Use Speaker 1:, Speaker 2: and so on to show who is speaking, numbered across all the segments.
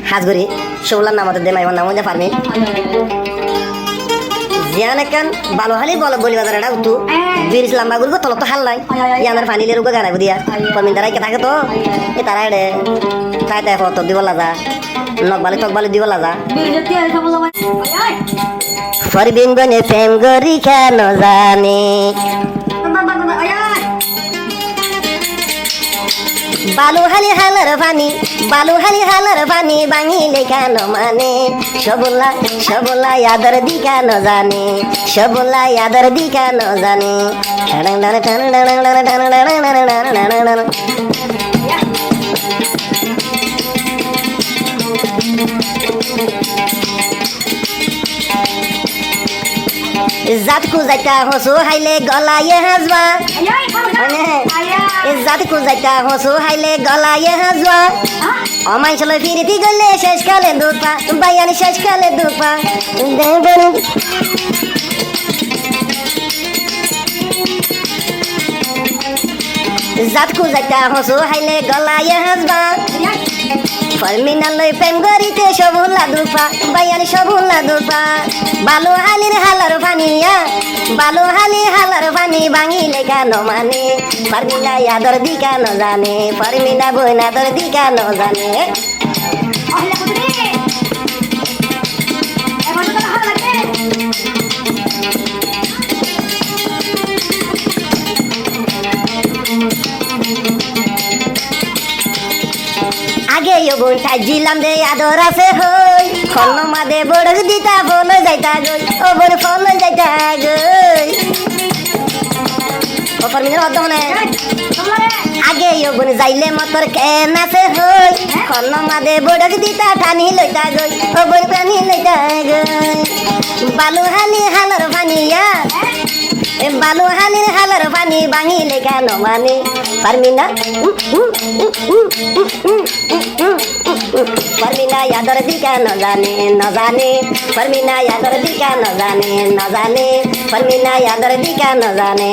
Speaker 1: হাজগুড়ি শোলার নাম দে মাইবার নাম দে পারমি জিয়ান একখান বালোহালি বলি বাজার এটা উঠু বিরিশ লাম্বা গুলো তলত হাল নাই ইয়ানের পানিলে রুগো গাড়াই দিয়া কমিন দ্বারা কে থাকে তো এ তারা এড়ে তাই তাই ফটো দিব লাগা নকবালি টকবালি দিব লাগা ফরবিন বনে প্রেম গরি কেন জানে বালুহালি হালার পানি বাঙিলে কেন মানে সবলা আদর দি কেন জানে সবলা আদর দি কেন জানে জাতকু যাইতা হসু হাইলে গলায়ে হাজবা জাতকু যাইতা হসু হাইলে গলায়ে হাজবা অমাইছলে ফিরিতি গলে শেষকালে দুপা বাইয়ানি শেষকালে দুপা জাতকু যাইতা হসু হাইলে গলায়ে হাজবা ফরমিনালই প্রেম গরিতে সবুলা দুপা বাইয়ানি সবুলা দুপা বালুহালির হালার পানি বাঙিলে কেন মানে ফরমিনা আদর দি কেন জানে ফরমিনা বইন আদর দি কেন জানে আগে বোনটা জিলাম দে আদর আছে হই খন্ন মাদে বড়ক দিতা ফল যাইতা গই ও বড় ফল যাইতা গই ও ফরমিনা অত মনে আগে বোন যাইলে মতর কেন আছে হই খন্ন মাদে বড়ক দিতা টানি লইতা গই ও বড় টানি লইতা গই বালুহালি হালার পানিয়া বালুহালির হালার পানি বাঙিলে কেন মানে ফরমিনা ফরমিনা আদর দি কেন জানে না জানে ফরমিনা আদর দি কেন জানে না জানে ফরমিনা আদর দি কেন জানে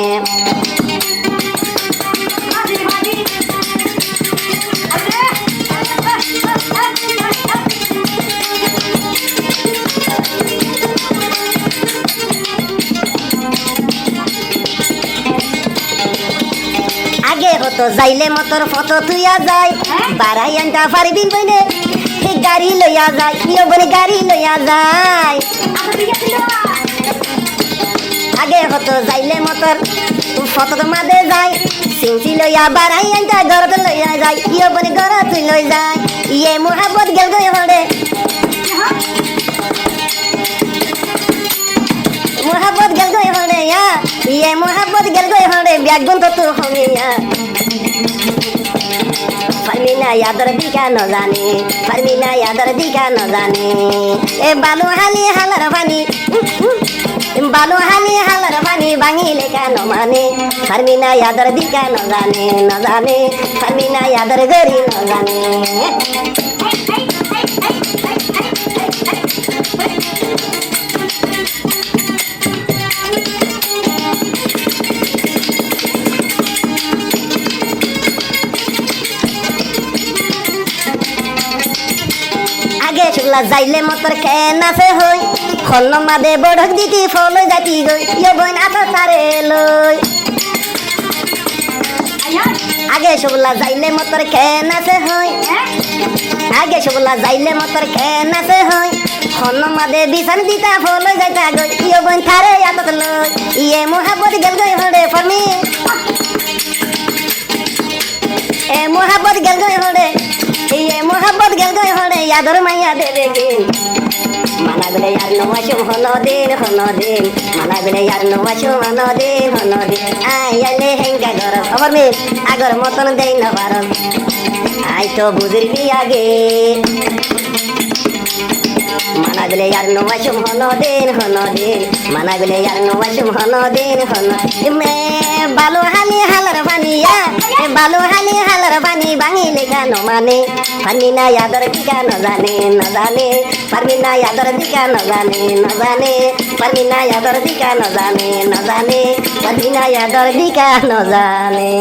Speaker 1: আগে হতো যাইলে মতর ফটো তুইয়া যায় বাড়াই আনটা পারবিন বইনে গাড়ি লইয়া যায় বলে গাড়ি লইয়া যায় আগে হতো যাইলে মতর ফটো মাদে যায় সিংসি লইয়া বাড়াই আনটা ঘরত লইয়া যায় বলে ঘর তুই লই যায় ইয়ে মোহাবত গেল গই হরে মোহাবত গেল গই হরে ইয়ে মোহাবত গেল গই হরে ব্যাগুন তো তু হমিয়া ফরমিনা আদর দি কেন জানে ফরমিনা আদর দি কেন জানে এ বালুহালি হালার পানি বাঙিলে কেন মানে ফরমিনা আদর দি কেন জানে না জানে ফরমিনা আদর গরি না জানে আগে শুকলা যাইলে মতর কেন আছে হই খন্ন মাদে বড়ক দিতি ফল যাতি গই বইন আতা তারে লই আগে শুকলা যাইলে মতর কেন আছে হই আগে শুকলা যাইলে মতর কেন আছে হই খন্ন মাদে বিছান দিতা ফল যাইতা গই বইন তারে আতা লই ইয়ে মোহাবত গেল গই হরে ফরমি এ মোহাবত গেল গই হরে ইয়ে মোহাবত গেল গই হরে আদর মাইয়া দেবে গিন মানা গলে আর নমাসুম হন দিন মানা গলে আর নমাসুম হন দিন আইলে হেঙ্গা ঘর খবর মে আগর মতন দেই না পারন আই তো বুঝিরবি আগে মানা গলে আর নমাসুম হন দিন মানা গলে আর নমাসুম হন দিন মে বালুহালি হালার পানিয়া বালুহালি হালার পানি বাঙিলে কেন মানে ফরমিনা আদর দি কেন জানে না জানে ফরমিনা আদর দি কেন জানে না জানে ফরমিনা আদর দি কেন জানে না জানে ফরমিনা আদর দি কেন জানে